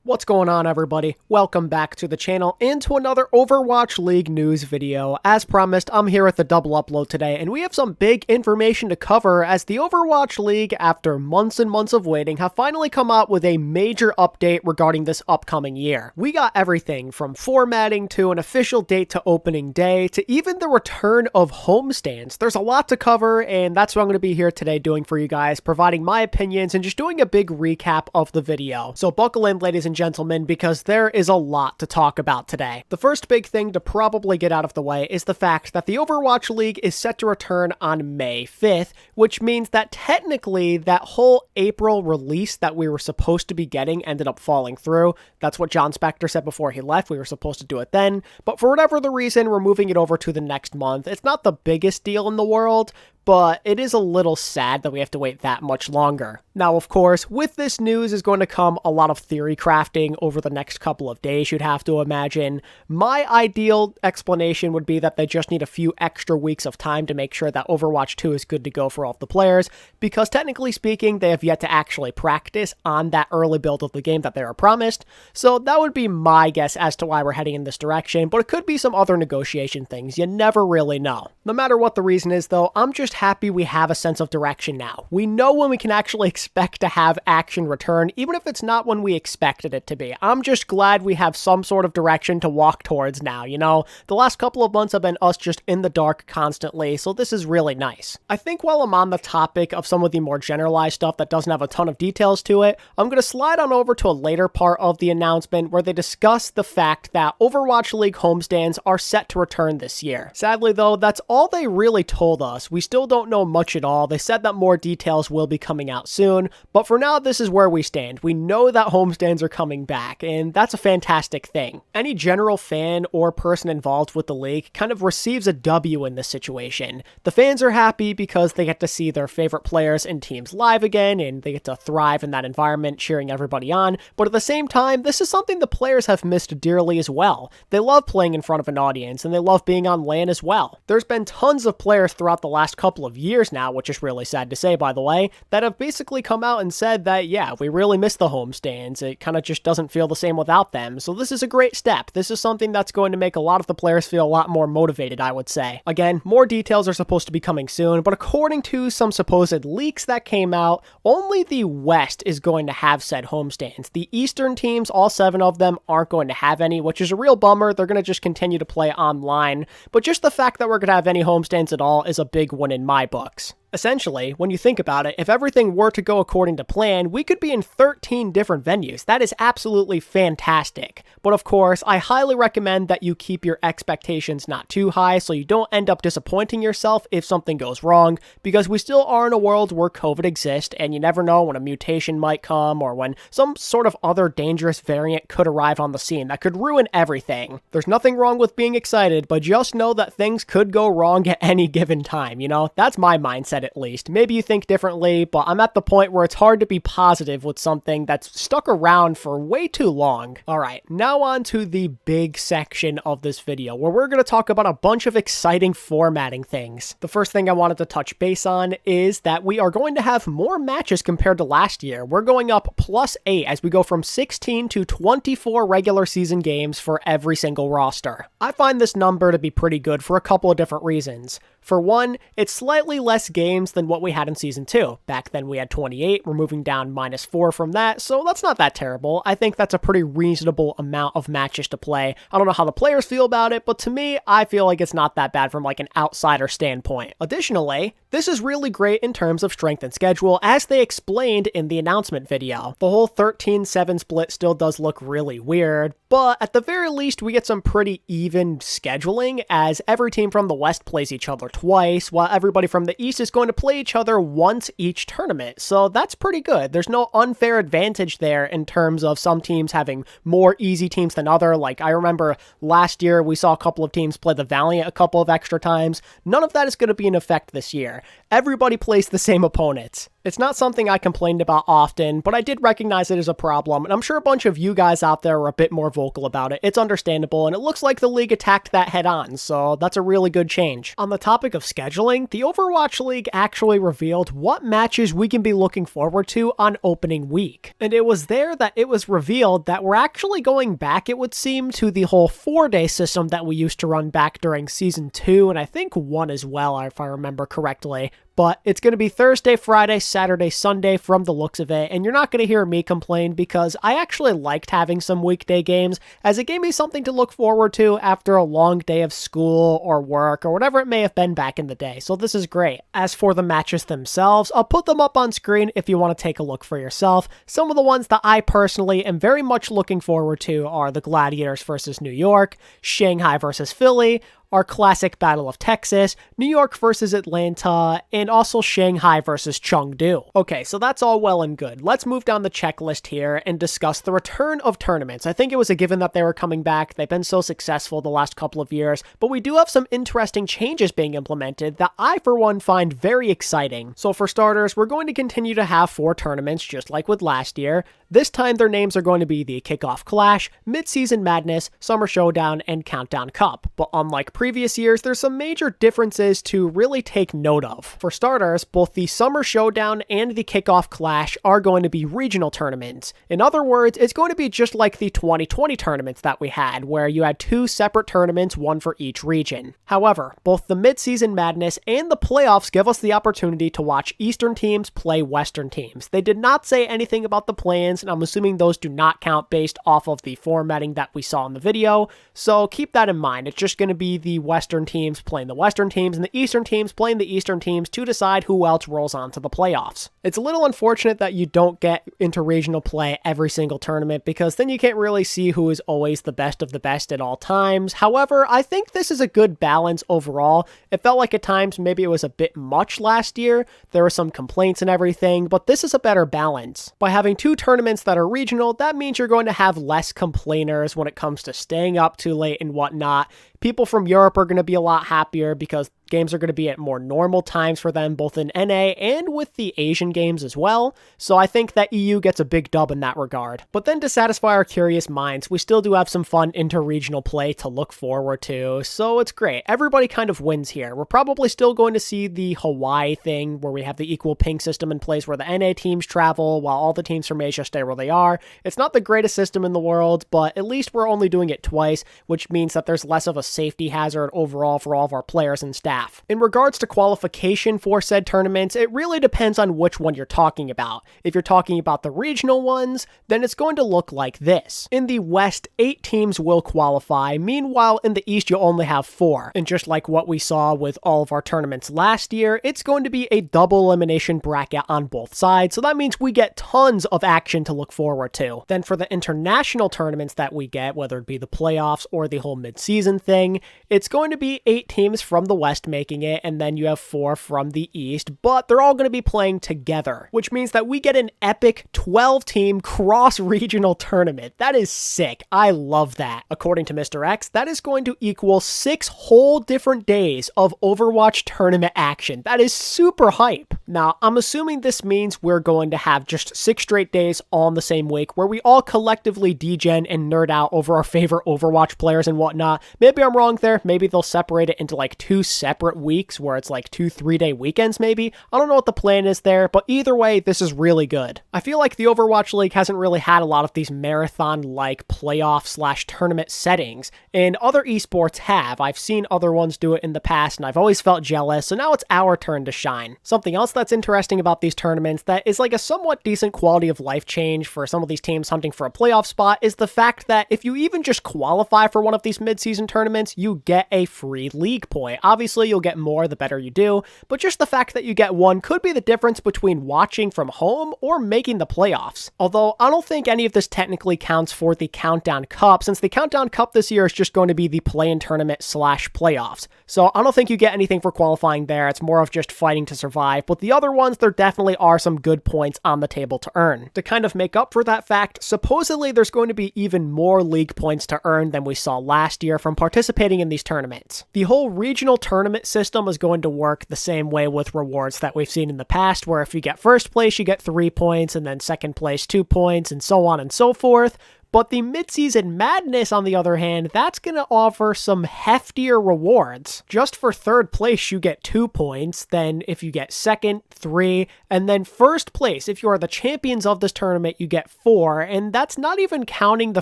What's going on, everybody? Welcome back to the channel and to another Overwatch League news video. As promised, I'm here with the double upload today, and we have some big information to cover as the Overwatch League, after months and months of waiting, have finally come out with a major update regarding this upcoming year. We got everything from formatting to an official date to opening day to even the return of homestands. There's a lot to cover, and that's what I'm going to be here today doing for you guys, providing my opinions and just doing a big recap of the video. So buckle in, ladies and gentlemen, because there is a lot to talk about today. The first big thing to probably get out of the way is the fact that the Overwatch League is set to return on May 5th, which means that technically that whole April release that we were supposed to be getting ended up falling through. That's what John Spector said before he left. We were supposed to do it then, but for whatever the reason, we're moving it over to the next month. It's not the biggest deal in the world, but it is a little sad that we have to wait that much longer. Now, of course, with this news is going to come a lot of theory crafting over the next couple of days, you'd have to imagine. My ideal explanation would be that they just need a few extra weeks of time to make sure that Overwatch 2 is good to go for all of the players, because technically speaking, they have yet to actually practice on that early build of the game that they were promised. So that would be my guess as to why we're heading in this direction, but it could be some other negotiation things. You never really know. No matter what the reason is, though, I'm just happy we have a sense of direction now. We know when we can actually expect to have action return, even if it's not when we expected it to be. I'm just glad we have some sort of direction to walk towards now, you know? The last couple of months have been us just in the dark constantly, so this is really nice. I think while I'm on the topic of some of the more generalized stuff that doesn't have a ton of details to it, I'm going to slide on over to a later part of the announcement where they discuss the fact that Overwatch League homestands are set to return this year. Sadly, though, that's all they really told us. We still don't know much at all. They said that more details will be coming out soon, but for now, this is where we stand. We know that homestands are coming back, and that's a fantastic thing. Any general fan or person involved with the league kind of receives a W in this situation. The fans are happy because they get to see their favorite players and teams live again, and they get to thrive in that environment, cheering everybody on, but at the same time, this is something the players have missed dearly as well. They love playing in front of an audience, and they love being on LAN as well. There's been tons of players throughout the last couple of years now, which is really sad to say, by the way, that have basically come out and said that, yeah, we really miss the homestands. It kind of just doesn't feel the same without them. So this is a great step. This is something that's going to make a lot of the players feel a lot more motivated, I would say. Again, more details are supposed to be coming soon, but according to some supposed leaks that came out, only the West is going to have said homestands. The Eastern teams, all 7 of them, aren't going to have any, which is a real bummer. They're going to just continue to play online, but just the fact that we're going to have any homestands at all is a big one in my books. Essentially, when you think about it, if everything were to go according to plan, we could be in 13 different venues. That is absolutely fantastic. But of course, I highly recommend that you keep your expectations not too high so you don't end up disappointing yourself if something goes wrong, because we still are in a world where COVID exists, and you never know when a mutation might come or when some sort of other dangerous variant could arrive on the scene that could ruin everything. There's nothing wrong with being excited, but just know that things could go wrong at any given time, you know? That's my mindset at least. Maybe you think differently, but I'm at the point where it's hard to be positive with something that's stuck around for way too long. Alright, now on to the big section of this video, where we're going to talk about a bunch of exciting formatting things. The first thing I wanted to touch base on is that we are going to have more matches compared to last year. We're going up +8 as we go from 16 to 24 regular season games for every single roster. I find this number to be pretty good for a couple of different reasons. For one, it's slightly less games than what we had in Season 2. Back then we had 28, we're moving down -4 from that, so that's not that terrible. I think that's a pretty reasonable amount of matches to play. I don't know how the players feel about it, but to me, I feel like it's not that bad from like an outsider standpoint. Additionally, this is really great in terms of strength and schedule, as they explained in the announcement video. The whole 13-7 split still does look really weird, but at the very least we get some pretty even scheduling, as every team from the West plays each other twice, while everybody from the East is going to play each other once each tournament. So that's pretty good. There's no unfair advantage there in terms of some teams having more easy teams than other. Like, I remember last year we saw a couple of teams play the Valiant a couple of extra times. None of that is going to be in effect this year. Everybody plays the same opponents. It's not something I complained about often, but I did recognize it as a problem, and I'm sure a bunch of you guys out there are a bit more vocal about it. It's understandable, and it looks like the league attacked that head on, so that's a really good change. On the topic of scheduling, the Overwatch League actually revealed what matches we can be looking forward to on opening week. And it was there that it was revealed that we're actually going back, it would seem, to the whole 4-day system that we used to run back during Season 2, and I think 1 as well, if I remember correctly. But it's going to be Thursday, Friday, Saturday, Sunday from the looks of it, and you're not going to hear me complain because I actually liked having some weekday games, as it gave me something to look forward to after a long day of school or work or whatever it may have been back in the day, so this is great. As for the matches themselves, I'll put them up on screen if you want to take a look for yourself. Some of the ones that I personally am very much looking forward to are the Gladiators versus New York, Shanghai versus Philly, our classic Battle of Texas, New York versus Atlanta, and also Shanghai versus Chengdu. Okay, so that's all well and good. Let's move down the checklist here and discuss the return of tournaments. I think it was a given that they were coming back. They've been so successful the last couple of years, but we do have some interesting changes being implemented that I, for one, find very exciting. So for starters, we're going to continue to have 4 tournaments just like with last year. This time their names are going to be the Kickoff Clash, Mid-Season Madness, Summer Showdown, and Countdown Cup. But unlike previous years, there's some major differences to really take note of. For starters, both the Summer Showdown and the Kickoff Clash are going to be regional tournaments. In other words, it's going to be just like the 2020 tournaments that we had, where you had 2 separate tournaments, one for each region. However, both the Mid-Season Madness and the playoffs give us the opportunity to watch Eastern teams play Western teams. They did not say anything about the plans, and I'm assuming those do not count based off of the formatting that we saw in the video, so keep that in mind. It's just going to be the Western teams playing the Western teams and the Eastern teams playing the Eastern teams to decide who else rolls on to the playoffs. It's a little unfortunate that you don't get interregional play every single tournament, because then you can't really see who is always the best of the best at all times. However, I think this is a good balance overall. It felt like at times maybe it was a bit much last year. There were some complaints and everything, but this is a better balance. By having 2 tournaments that are regional, that means you're going to have less complainers when it comes to staying up too late and whatnot. People from Europe are going to be a lot happier because games are going to be at more normal times for them, both in NA and with the Asian games as well. So I think that EU gets a big dub in that regard. But then to satisfy our curious minds, we still do have some fun inter-regional play to look forward to. So it's great. Everybody kind of wins here. We're probably still going to see the Hawaii thing where we have the equal ping system in place where the NA teams travel while all the teams from Asia stay where they are. It's not the greatest system in the world, but at least we're only doing it twice, which means that there's less of a safety hazard overall for all of our players and staff. In regards to qualification for said tournaments, it really depends on which one you're talking about. If you're talking about the regional ones, then it's going to look like this. In the West, 8 teams will qualify. Meanwhile, in the East, you'll only have 4. And just like what we saw with all of our tournaments last year, it's going to be a double elimination bracket on both sides. So that means we get tons of action to look forward to. Then for the international tournaments that we get, whether it be the playoffs or the whole mid-season thing, it's going to be 8 teams from the West making it, and then you have 4 from the East, but they're all going to be playing together, which means that we get an epic 12-team cross-regional tournament. That is sick. I love that. According to Mr. X, that is going to equal 6 whole different days of Overwatch tournament action. That is super hype. Now, I'm assuming this means we're going to have just 6 straight days on the same week where we all collectively degen and nerd out over our favorite Overwatch players and whatnot. Maybe I'm wrong there. Maybe they'll separate it into like 2 separate weeks where it's like 2 3-day weekends maybe. I don't know what the plan is there, but either way, this is really good. I feel like the Overwatch League hasn't really had a lot of these marathon-like playoff/tournament settings, and other esports have. I've seen other ones do it in the past, and I've always felt jealous, so now it's our turn to shine. Something else that's interesting about these tournaments that is like a somewhat decent quality of life change for some of these teams hunting for a playoff spot is the fact that if you even just qualify for one of these mid-season tournaments, you get a free league point. Obviously, you'll get more the better you do, but just the fact that you get one could be the difference between watching from home or making the playoffs. Although, I don't think any of this technically counts for the Countdown Cup, since the Countdown Cup this year is just going to be the play-in tournament/playoffs. So I don't think you get anything for qualifying there. It's more of just fighting to survive, but the other ones, there definitely are some good points on the table to earn. To kind of make up for that fact, supposedly there's going to be even more league points to earn than we saw last year from participating in these tournaments. The whole regional tournament tournament system is going to work the same way with rewards that we've seen in the past, where if you get first place, you get 3 points, and then second place, 2 points, and so on and so forth. But the Midseason Madness, on the other hand, that's going to offer some heftier rewards. Just for third place, you get 2 points. Then if you get second, 3. And then first place, if you are the champions of this tournament, you get 4. And that's not even counting the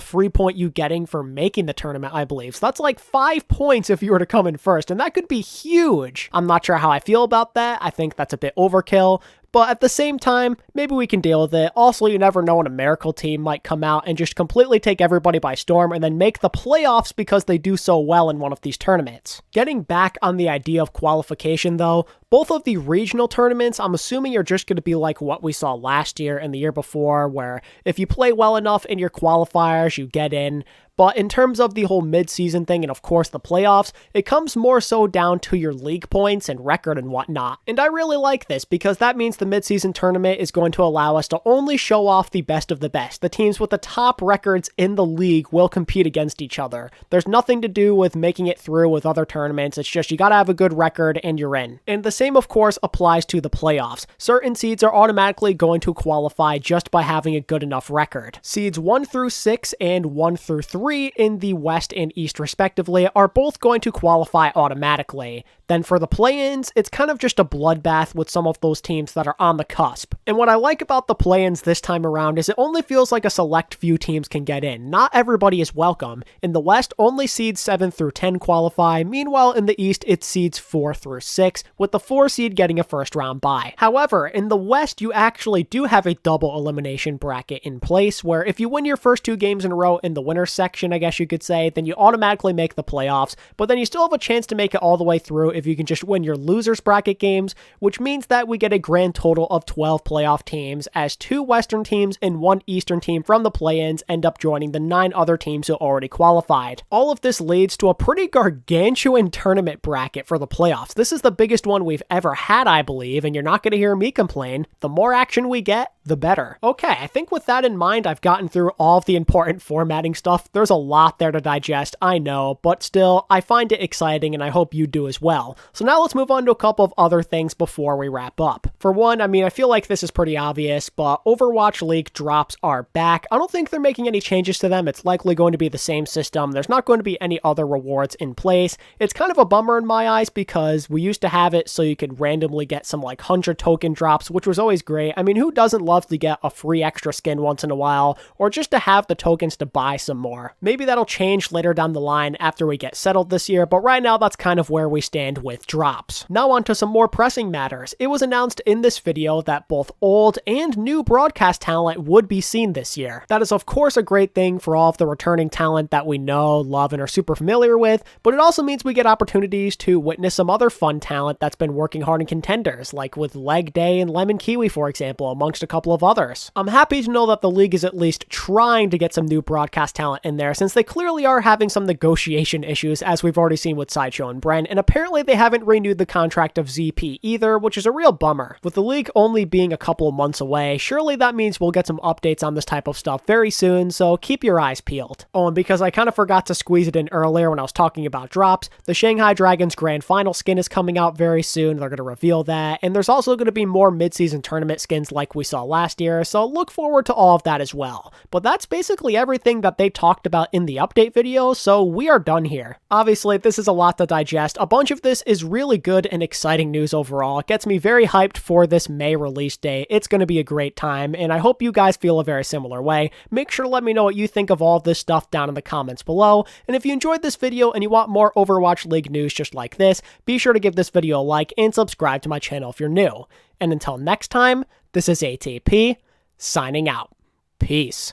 free point you getting for making the tournament, I believe. So that's like 5 points if you were to come in first. And that could be huge. I'm not sure how I feel about that. I think that's a bit overkill. But at the same time, maybe we can deal with it. Also, you never know when a Miracle team might come out and just completely take everybody by storm and then make the playoffs because they do so well in one of these tournaments. Getting back on the idea of qualification though, both of the regional tournaments, I'm assuming are just going to be like what we saw last year and the year before, where if you play well enough in your qualifiers, you get in. But in terms of the whole mid-season thing and of course the playoffs, it comes more so down to your league points and record and whatnot. And I really like this because that means the mid-season tournament is going to allow us to only show off the best of the best. The teams with the top records in the league will compete against each other. There's nothing to do with making it through with other tournaments. It's just you gotta have a good record and you're in. And the same of course applies to the playoffs. Certain seeds are automatically going to qualify just by having a good enough record. Seeds 1 through 6 and 1 through 3 in the West and East respectively are both going to qualify automatically. Then for the play-ins, it's kind of just a bloodbath with some of those teams that are on the cusp. And what I like about the play-ins this time around is it only feels like a select few teams can get in. Not everybody is welcome. In the West, only seeds 7 through 10 qualify. Meanwhile, in the East, it's seeds 4 through 6, with the 4 seed getting a first round bye. However, in the West, you actually do have a double elimination bracket in place, where if you win your first 2 games in a row in the winner's section, I guess you could say, then you automatically make the playoffs, but then you still have a chance to make it all the way through if you can just win your losers bracket games, which means that we get a grand total of 12 playoff teams, as 2 Western teams and 1 Eastern team from the play-ins end up joining the 9 other teams who already qualified. All of this leads to a pretty gargantuan tournament bracket for the playoffs. This is the biggest one we've ever had, I believe, and you're not going to hear me complain. The more action we get, the better. Okay, I think with that in mind, I've gotten through all of the important formatting stuff. There's a lot there to digest, I know, but still, I find it exciting and I hope you do as well. So now let's move on to a couple of other things before we wrap up. For one, I mean, I feel like this is pretty obvious, but Overwatch League drops are back. I don't think they're making any changes to them. It's likely going to be the same system. There's not going to be any other rewards in place. It's kind of a bummer in my eyes because we used to have it so you could randomly get some like 100 token drops, which was always great. I mean, who doesn't love to get a free extra skin once in a while, or just to have the tokens to buy some more? Maybe that'll change later down the line after we get settled this year, but right now that's kind of where we stand with drops. Now on to some more pressing matters. It was announced in this video that both old and new broadcast talent would be seen this year. That is of course a great thing for all of the returning talent that we know, love, and are super familiar with, but it also means we get opportunities to witness some other fun talent that's been working hard in contenders, like with Leg Day and Lemon Kiwi, for example, amongst a couple of others. I'm happy to know that the league is at least trying to get some new broadcast talent in there, since they clearly are having some negotiation issues, as we've already seen with Sideshow and Bren, and apparently they haven't renewed the contract of ZP either, which is a real bummer. With the league only being a couple of months away, surely that means we'll get some updates on this type of stuff very soon, so keep your eyes peeled. Oh, and because I kind of forgot to squeeze it in earlier when I was talking about drops, the Shanghai Dragons Grand Final skin is coming out very soon. They're going to reveal that, and there's also going to be more mid-season tournament skins like we saw last year, so look forward to all of that as well. But that's basically everything that they talked about in the update video, so we are done here. Obviously, this is a lot to digest. A bunch of this is really good and exciting news overall. It gets me very hyped for this May release day. It's going to be a great time, and I hope you guys feel a very similar way. Make sure to let me know what you think of all of this stuff down in the comments below, and if you enjoyed this video and you want more Overwatch League news just like this, be sure to give this video a like and subscribe to my channel if you're new. And until next time, this is ATP, signing out. Peace.